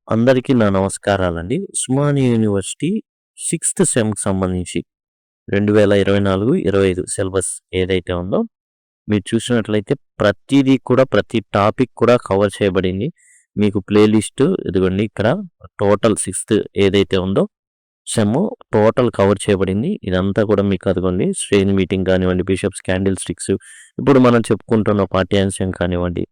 అందరికీ నా నమస్కారాలండి. ఉస్మానియా యూనివర్సిటీ సిక్స్త్ సెమ్‌కి సంబంధించి 2024, 25 సిలబస్ ఏదైతే ఉందో, మీరు చూసినట్లయితే ప్రతీదీ కూడా ప్రతి టాపిక్ కూడా కవర్ చేయబడింది. మీకు ప్లే లిస్ట్ ఇదిగోండి ఇక్కడ టోటల్ సిక్స్త్ ఏదైతే ఉందో సెమ్ టోటల్ కవర్ చేయబడింది. ఇదంతా కూడా మీకు అదిగోండి స్ట్రెయిన్ మీటింగ్ కానివ్వండి, బిషప్స్ క్యాండిల్ స్టిక్స్, ఇప్పుడు మనం చెప్పుకుంటున్న పాఠ్యాంశం కానివ్వండి,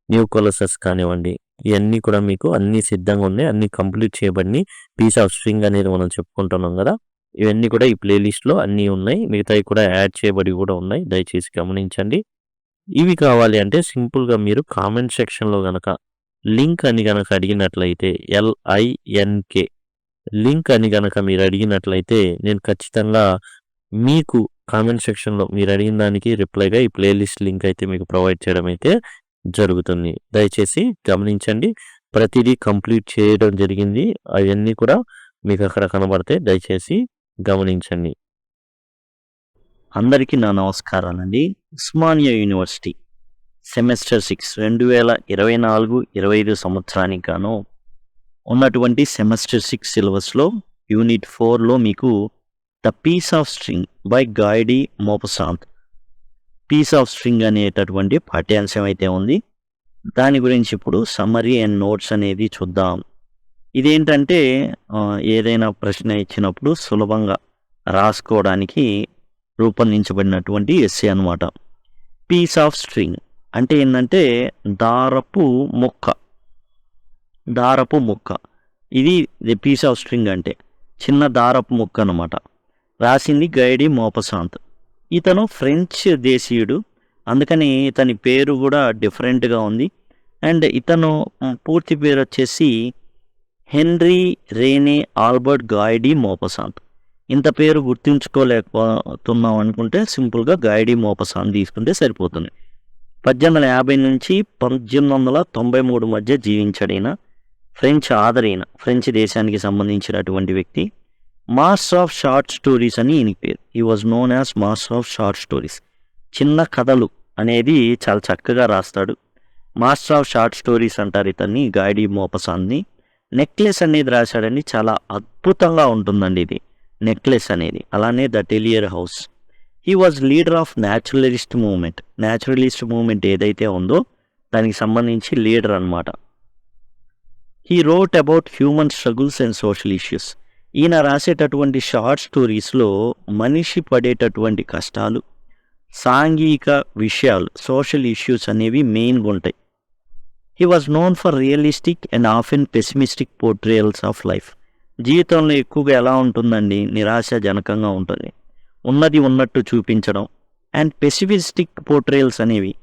న్యూక్లియస్ కానివ్వండి, ఇవన్నీ కూడా మీకు అన్నీ సిద్ధంగా ఉన్నాయి. అన్నీ కంప్లీట్ చేయబడినాయి. పీస్ ఆఫ్ స్ట్రింగ్ అనేది మనం చెప్పుకుంటున్నాం కదా, ఇవన్నీ కూడా ఈ ప్లేలిస్ట్లో అన్నీ ఉన్నాయి. మిగతావి కూడా యాడ్ చేయబడి కూడా ఉన్నాయి. దయచేసి గమనించండి. ఇవి కావాలి అంటే సింపుల్గా మీరు కామెంట్ సెక్షన్లో కనుక లింక్ అని కనుక అడిగినట్లయితే LINK లింక్ అని కనుక మీరు అడిగినట్లయితే నేను ఖచ్చితంగా మీకు కామెంట్ సెక్షన్లో మీరు అడిగిన దానికి రిప్లైగా ఈ ప్లేలిస్ట్ లింక్ అయితే మీకు ప్రొవైడ్ చేయడం అయితే జరుగుతుంది. దయచేసి గమనించండి. ప్రతిదీ కంప్లీట్ చేయడం జరిగింది. అవన్నీ కూడా మీకు అక్కడ కనబడతాయి. దయచేసి గమనించండి. అందరికీ నా నమస్కారాలండి. ఉస్మానియా యూనివర్సిటీ సెమిస్టర్ 6 2024-25 సంవత్సరానికి గాను ఉన్నటువంటి సెమిస్టర్ 6 సిలబస్లో యూనిట్ 4లో మీకు the piece of string by Guy de Maupassant piece of string అనేటటువంటి పాఠ్యాంశం అయితే ఉంది. దాని గురించి ఇప్పుడు సమ్మరీ అండ్ నోట్స్ అనేది చూద్దాం. ఇదేంటంటే ఏదైనా ప్రశ్న ఇచ్చినప్పుడు సులభంగా రాసుకోవడానికి రూపొందించబడినటువంటి ఎస్సే అనమాట. పీస్ ఆఫ్ స్ట్రింగ్ అంటే ఏంటంటే దారపు ముక్క. ఇది పీస్ ఆఫ్ స్ట్రింగ్ అంటే చిన్న దారపు ముక్క అనమాట. రాసింది గైడి మోపసాంత్. ఇతను ఫ్రెంచ్ దేశీయుడు, అందుకని ఇతని పేరు కూడా డిఫరెంట్గా ఉంది. అండ్ ఇతను పూర్తి పేరు వచ్చేసి హెన్రీ రేనే ఆల్బర్ట్ గాయడి మోపసాంత్. ఇంత పేరు గుర్తుంచుకోలేకపోతున్నాం అనుకుంటే సింపుల్గా గాయడి మోపసాంత్ తీసుకుంటే సరిపోతుంది. 1850 నుంచి 1893 మధ్య జీవించడైన ఫ్రెంచ్ దేశానికి సంబంధించినటువంటి వ్యక్తి. మాస్టర్ ఆఫ్ షార్ట్ స్టోరీస్ అని ఈయన పేరు. ఈ was known as master of short stories. చిన్న కథలు అనేది చాలా చక్కగా రాస్తాడు. మాస్టర్ ఆఫ్ షార్ట్ స్టోరీస్ అంటారు ఇతన్ని, గాయడి మోపసాంత్ని. నెక్లెస్ అనేది రాశాడండి, చాలా అద్భుతంగా ఉంటుందండి ఇది నెక్లెస్ అనేది. అలానే the Tellier house. He was leader of naturalist movement ఏదైతే ఉందో దానికి సంబంధించి లీడర్ అనమాట. He wrote about human struggles and social issues. ఈయన రాసేటటువంటి షార్ట్ స్టోరీస్లో మనిషి పడేటటువంటి కష్టాలు, సాంఘిక విషయాలు, సోషల్ ఇష్యూస్ అనేవి మెయిన్గా ఉంటాయి. He was known for realistic and often pessimistic portrayals of life. జీవితంలో ఎక్కువగా ఎలా ఉంటుందండి, నిరాశాజనకంగా ఉంటుంది. ఉన్నది ఉన్నట్టు చూపించడం అండ్ పెసిమిస్టిక్ పోర్ట్రేయల్స్ అనేవి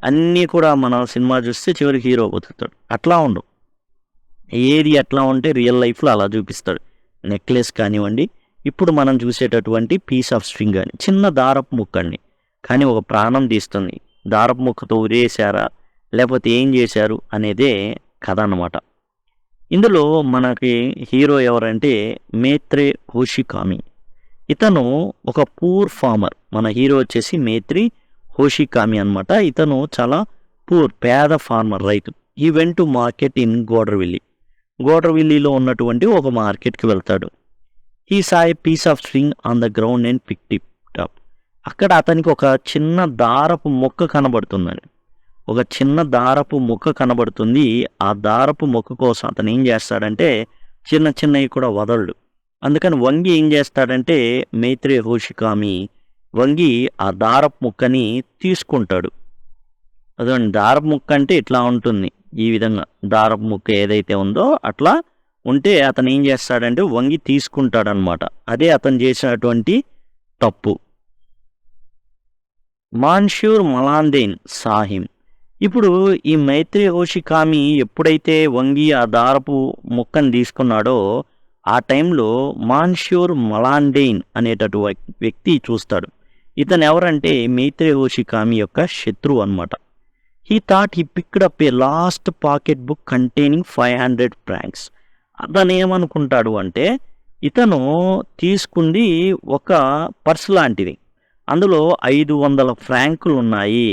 అన్నీ కూడా మనం సినిమా చూస్తే చివరికి హీరో బతుకుతాడు. అట్లా ఉండవు. ఏది అట్లా ఉంటే రియల్ లైఫ్లో అలా చూపిస్తాడు. నెక్లెస్ కానివ్వండి, ఇప్పుడు మనం చూసేటటువంటి పీస్ ఆఫ్ స్ట్రింగ్ అని చిన్న దారపు ముక్కండి, కానీ ఒక ప్రాణం తీస్తుంది. దారపు ముక్కతో ఉరేసారా లేకపోతే ఏం చేశారు అనేదే కథ అన్నమాట. ఇందులో మనకి హీరో ఎవరంటే మేత్రే హోషికామి. ఇతను ఒక పూర్ ఫార్మర్. మన హీరో వచ్చేసి మేత్రి హోషికామి అనమాట. ఇతను చాలా పేద ఫార్మర్, రైతు. He went to market in గోడర్విల్లీలో ఉన్నటువంటి ఒక మార్కెట్కి వెళ్తాడు. He saw a piece of string on the ground and pick it up. అక్కడ అతనికి ఒక చిన్న దారపు మొక్క కనబడుతుందని, ఒక చిన్న దారపు మొక్క కనబడుతుంది. ఆ దారపు మొక్క కోసం అతను ఏం చేస్తాడంటే చిన్నవి కూడా వదలడు. అందుకని వంగి ఏం చేస్తాడంటే మేత్రే హోషికామి వంగి ఆ దారపు ముక్కని తీసుకుంటాడు. అదండి దారపు ముక్క అంటే ఇట్లా ఉంటుంది. ఈ విధంగా దారపు ముక్క ఏదైతే ఉందో అట్లా ఉంటే అతను ఏం చేస్తాడంటే వంగి తీసుకుంటాడనమాట. అదే అతను చేసినటువంటి తప్పు. మాన్షూర్ మలాందేన్ సాహిం. ఇప్పుడు ఈ మైత్రి హోషికామి ఎప్పుడైతే వంగి ఆ దారపు ముక్కను తీసుకున్నాడో ఆ టైంలో మాన్షూర్ మలాండెయిన్ అనేటటువంటి వ్యక్తి చూస్తాడు. ఇతను ఎవరంటే మైత్రి హోషికామి యొక్క శత్రువు అనమాట. He thought he picked up A last pocket book containing 500 francs. అతను ఏమనుకుంటాడు అంటే ఇతను తీసుకుంది ఒక పర్స్ లాంటిది, అందులో 500 ఫ్రాంకులు ఉన్నాయి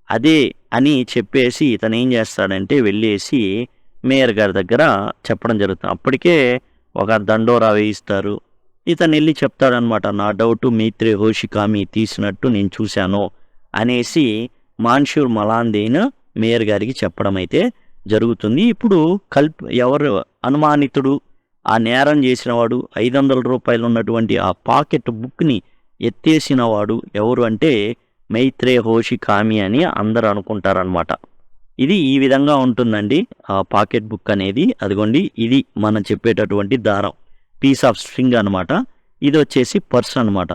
అదే అని చెప్పేసి ఇతను ఏం చేస్తాడంటే వెళ్ళేసి మేయర్ గారి దగ్గర చెప్పడం జరుగుతుంది. అప్పటికే ఒక దండోరా వేయిస్తారు. ఇతను వెళ్ళి చెప్తాడనమాట, నా డౌట్ మైత్రే హోషికామి తీసినట్టు నేను చూశాను అనేసి మాన్షూర్ మలాందేన్ మేయర్ గారికి చెప్పడం అయితే జరుగుతుంది. ఇప్పుడు ఎవరు అనుమానితుడు, ఆ నేరం చేసినవాడు, 500 రూపాయలు ఉన్నటువంటి ఆ పాకెట్ బుక్ని ఎత్తేసినవాడు ఎవరు అంటే మైత్రే హోషికామి అని అందరూ అనుకుంటారనమాట. ఇది ఈ విధంగా ఉంటుందండి ఆ పాకెట్ బుక్ అనేది. అదిగోండి, ఇది మనం చెప్పేటటువంటి దారం, పీస్ ఆఫ్ స్ట్రింగ్ అనమాట. ఇది వచ్చేసి పర్స్ అనమాట,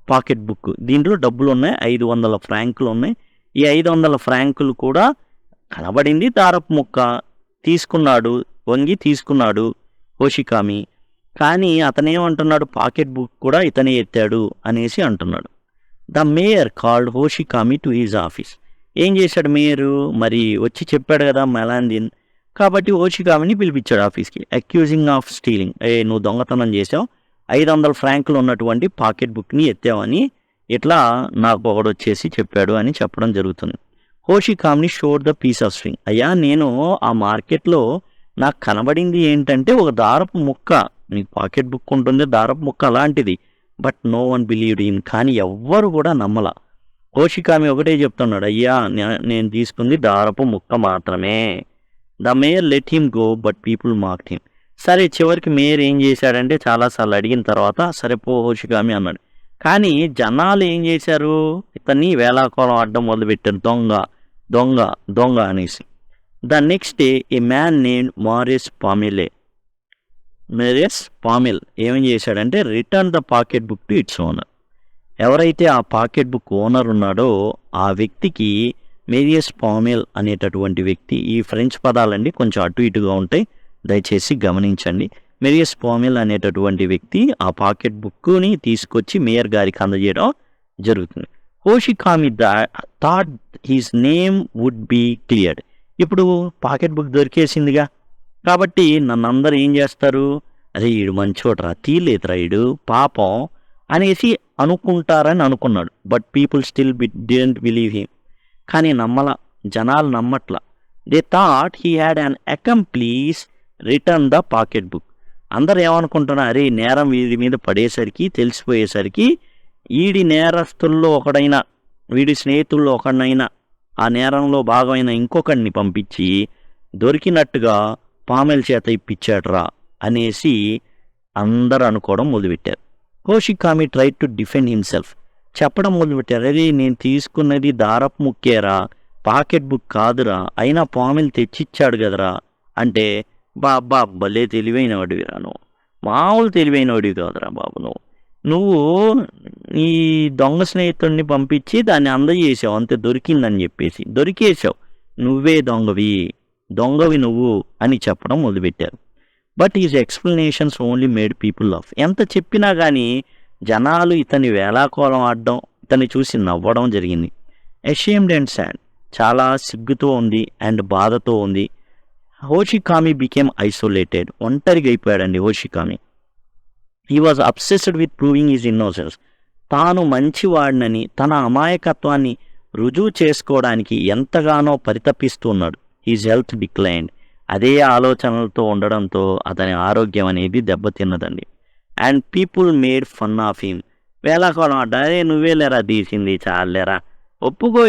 పాకెట్ బుక్. దీంట్లో డబ్బులు ఉన్నాయి, 500 ఫ్రాంకులు ఉన్నాయి. ఈ 500 ఫ్రాంకులు కూడా కనబడింది దారపు ముక్క, తీసుకున్నాడు, వంగి తీసుకున్నాడు హోషికామి. కానీ అతనేమంటున్నాడు, పాకెట్ బుక్ కూడా ఇతనే ఎత్తాడు అనేసి అంటున్నాడు. The mayor called Hauchecorne to his office. ఏం చేశాడు మేయరు, మరి వచ్చి చెప్పాడు కదా మలాందిన్, కాబట్టి హోషికామిని పిలిపించాడు ఆఫీస్కి. అక్యూజింగ్ ఆఫ్ స్టీలింగ్, నువ్వు దొంగతనం చేసావు, 500 ఫ్రాంకులు ఉన్నటువంటి పాకెట్ బుక్ని ఎత్తావని ఇట్లా నాకు ఒకడు వచ్చేసి చెప్పాడు అని చెప్పడం జరుగుతుంది. హోషికామిని showed the piece of string. అయ్యా, నేను ఆ మార్కెట్లో నాకు కనబడింది ఏంటంటే ఒక దారపు ముక్క, నీకు పాకెట్ బుక్ ఉంటుంది, దారపు ముక్క అలాంటిది. But no one believed him. కానీ ఎవ్వరు కూడా నమ్మల. హోషికామి ఒకటే చెప్తున్నాడు, అయ్యా నేను తీసుకుంది దారపు ముక్క మాత్రమే. The mayor let him go but people mocked him. సరే, చివరికి మేయర్ ఏం చేశాడంటే చాలాసార్లు అడిగిన తర్వాత సరే పో హోషికామి అన్నాడు. కానీ జనాలు ఏం చేశారు, ఇతన్ని వేలాకోలం ఆడడం మొదలుపెట్టారు, దొంగ దొంగ దొంగ అనేసి. The next day a man named Marius Paumelle ఏమేం చేశాడంటే return the pocket book to its owner. ఎవరైతే ఆ పాకెట్ బుక్ ఓనర్ ఉన్నాడో ఆ వ్యక్తికి మేరియస్ పామిల్ అనేటటువంటి వ్యక్తి, ఈ ఫ్రెంచ్ పదాలండి కొంచెం అటు ఇటుగా ఉంటాయి, దయచేసి గమనించండి. మేరియస్ పామిల్ అనేటటువంటి వ్యక్తి ఆ పాకెట్ బుక్ని తీసుకొచ్చి మేయర్ గారికి అందజేయడం జరుగుతుంది. Hauchecorne thought his name would be cleared. ఇప్పుడు పాకెట్ బుక్ దొరికేసిందిగా, కాబట్టి నన్ను అందరూ ఏం చేస్తారు, అరే ఈడు మంచోడ్రా, తీయలేదురా ఈడు పాపం అనేసి అనుకుంటారని అనుకున్నాడు. But people still didn't believe him. కానీ జనాలు నమ్మట్ల. They thought he had an accomplice return the pocket book. అందరు ఏమనుకుంటున్నారు, అరే నేరం వీడి మీద పడేసరికి, తెలిసిపోయేసరికి ఈడి నేరస్తుల్లో ఒకడైనా, వీడి స్నేహితుల్లో ఒకడినైనా, ఆ నేరంలో భాగమైన ఇంకొకడిని పంపించి దొరికినట్టుగా పామెల్ చేత ఇప్పించాడ్రా అనేసి అందరు అనుకోవడం మొదలుపెట్టారు. హోషికామి ట్రై టు డిఫెండ్ హిమ్సెల్ఫ్. చెప్పడం మొదలుపెట్టారు, అరే నేను తీసుకున్నది దారపు ముక్కేరా, పాకెట్ బుక్ కాదురా, అయినా పామెల్ తెచ్చిచ్చాడు కదరా అంటే, బాబా భలే తెలివైనవాడివిరా, నువ్వు మామూలు తెలివైనవాడివి కాదురా బాబు, నువ్వు ఈ దొంగ స్నేహితుడిని పంపించి దాన్ని అందజేసావు, అంతే దొరికిందని చెప్పేసి దొరికేసావు, నువ్వే దొంగవి నువ్వు అని చెప్పడం మొదలుపెట్టారు. But is explanations only made people of. ఎంత చెప్పినా కానీ జనాలు ఇతని వేలాకోలం ఆడడం, ఇతన్ని చూసి నవ్వడం జరిగింది. అషేమ్డ్ అండ్ సాడ్, చాలా సిగ్గుతో ఉంది అండ్ బాధతో ఉంది. హోషికామి బికేమ్ ఐసోలేటెడ్, ఒంటరిగా అయిపోయాడండి Hauchecorne. He was obsessed with proving his innocence. తాను మంచివాడినని, తన అమాయకత్వాన్ని రుజువు చేసుకోవడానికి ఎంతగానో పరితపిస్తున్నాడు. His health declined. అదే ఆలోచనలతో ఉండడంతో అతని ఆరోగ్యం అనేది దెబ్బతిన్నదండి. And people made fun of him. వేలాకోలం అరే నువ్వే లేరా తీసింది, చాలేరా,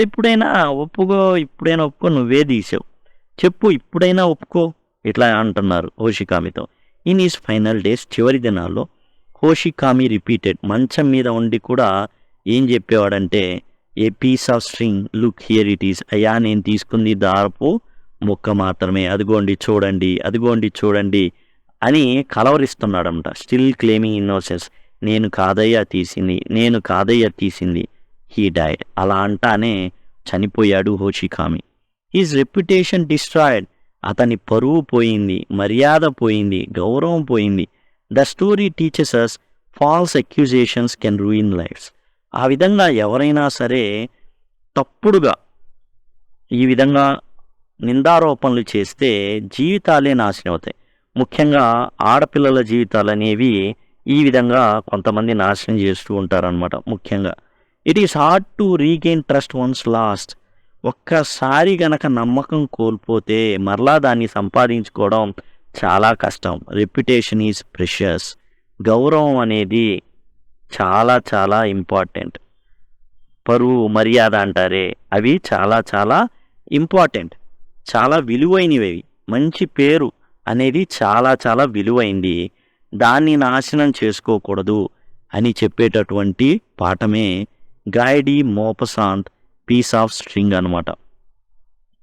ఇప్పుడైనా ఒప్పుకో, నువ్వే తీసావు, చెప్పు ఇప్పుడైనా ఒప్పుకో, ఇట్లా అంటున్నారు హోషికామితో. ఇన్ ఈస్ ఫైనల్ డేస్, చివరి దినాల్లో హోషికామి రిపీటెడ్, మంచం మీద ఉండి కూడా ఏం చెప్పేవాడంటే, a piece of string, look here it is. అయ్యా నేను తీసుకుంది దారపు ముక్క మాత్రమే, అదిగోండి చూడండి అని కలవరిస్తున్నాడంట. స్టిల్ క్లెయిమింగ్ ఇన్నోసెన్స్, నేను కాదయ్యా తీసింది. He died. అలా అంటానే చనిపోయాడు హోషికామి. His reputation destroyed. అతని పరువు పోయింది, మర్యాద పోయింది, గౌరవం పోయింది. The story teaches us false accusations can ruin lifes. ఆ విధంగా ఎవరైనా సరే తప్పుడుగా ఈ విధంగా నిందారోపణలు చేస్తే జీవితాలే నాశనం అవుతాయి. ముఖ్యంగా ఆడపిల్లల జీవితాలు అనేవి ఈ విధంగా కొంతమంది నాశనం చేస్తూ ఉంటారనమాట. ముఖ్యంగా it is hard to regain trust once last. ఒక్కసారి గనక నమ్మకం కోల్పోతే మరలా దాన్ని సంపాదించుకోవడం చాలా కష్టం. Reputation is precious. గౌరవం అనేది చాలా చాలా ఇంపార్టెంట్. పరువు, మర్యాద అంటారే, అవి చాలా చాలా ఇంపార్టెంట్. చాలా విలువైనవి. మంచి పేరు అనేది చాలా చాలా విలువైంది. దాన్ని నాశనం చేసుకోకూడదు అని చెప్పేటటువంటి పాఠమే Guy de Maupassant piece of string అనమాట.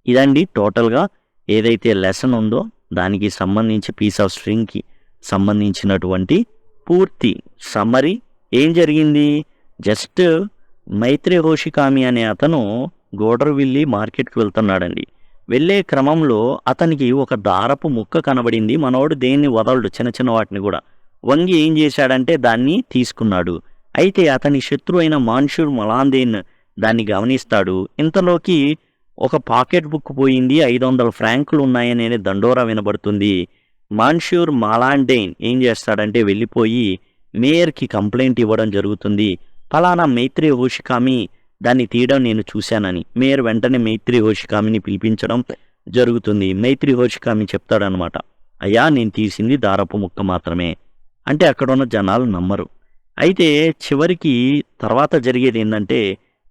ఇదండి టోటల్గా ఏదైతే లెసన్ ఉందో దానికి సంబంధించి పీస్ ఆఫ్ స్ట్రింగ్కి సంబంధించినటువంటి పూర్తి సమ్మరీ. ఏం జరిగింది, జస్ట్ మైత్రే హోషికామి అనే అతను గోడర్విల్లి మార్కెట్కి వెళ్తున్నాడండి. వెళ్ళే క్రమంలో అతనికి ఒక దారపు ముక్క కనబడింది. మనోడు దేన్ని వదలడు, చిన్న చిన్న వాటిని కూడా. వంగి ఏం చేశాడంటే దాన్ని తీసుకున్నాడు. అయితే అతని శత్రు అయిన మాన్షూర్ మలాందేన్ దాన్ని గమనిస్తాడు. ఇంతలోకి ఒక పాకెట్ బుక్ పోయింది, 500 ఫ్రాంకులు ఉన్నాయనే దండోరా వినబడుతుంది. మాన్షూర్ మలాండేన్ ఏం చేస్తాడంటే వెళ్ళిపోయి మేయర్కి కంప్లైంట్ ఇవ్వడం జరుగుతుంది. ఫలానా మైత్రే హోషికామి దాన్ని తీయడం నేను చూశానని. మేయర్ వెంటనే మైత్రే హోషికామిని పిలిపించడం జరుగుతుంది. మైత్రే హోషికామి చెప్తాడనమాట, అయ్యా నేను తీసింది దారపు ముక్క మాత్రమే అంటే. అక్కడ ఉన్న జనాలు నమ్మరు. అయితే చివరికి తర్వాత జరిగేది ఏంటంటే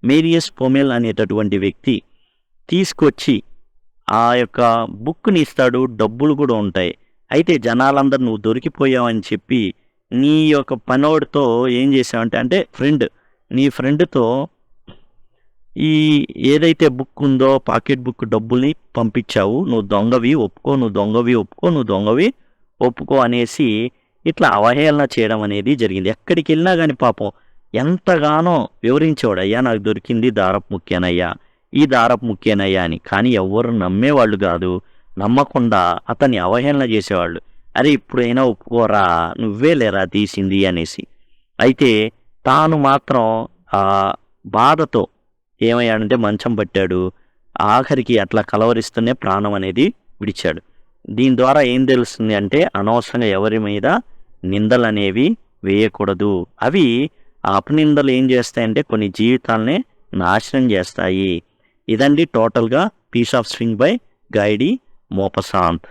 మేరియస్ పొమెల్ అనేటటువంటి వ్యక్తి తీసుకొచ్చి ఆ యొక్క బుక్ని ఇస్తాడు. డబ్బులు కూడా ఉంటాయి. అయితే జనాలందరూ నువ్వు దొరికిపోయావని చెప్పి నీ యొక్క పనోడితో ఏం చేసావంటే, అంటే నీ ఫ్రెండ్తో ఈ ఏదైతే బుక్ ఉందో పాకెట్ బుక్ డబ్బుల్ని పంపించావు, నువ్వు దొంగవి ఒప్పుకో, నువ్వు దొంగవి ఒప్పుకో, నువ్వు దొంగవి ఒప్పుకో అనేసి ఇట్లా అవహేళన చేయడం అనేది జరిగింది. ఎక్కడికి వెళ్ళినా కానీ పాపం ఎంతగానో వివరించేవాడు, అయ్యా నాకు దొరికింది దారపు ముఖ్యనయ్యా, ఈ దారపు ముఖ్యనయ్యా అని. కానీ ఎవ్వరు నమ్మేవాళ్ళు కాదు. నమ్మకుండా అతన్ని అవహేళన చేసేవాళ్ళు. అరే ఇప్పుడైనా ఒప్పుకోరా, నువ్వే లేరా తీసింది అనేసి. అయితే తాను మాత్రం ఆ బాధతో ఏమయ్యాడంటే మంచం పట్టాడు. ఆఖరికి అట్లా కలవరిస్తూనే ప్రాణం అనేది విడిచాడు. దీని ద్వారా ఏం తెలుస్తుంది అంటే అనవసరంగా ఎవరి మీద నిందలు అనేవి వేయకూడదు. అవి ఆ అపనిందలు ఏం చేస్తాయంటే కొన్ని జీవితాలనే నాశనం చేస్తాయి. ఇదండి టోటల్గా piece of string by Guy de మోపసాంత్.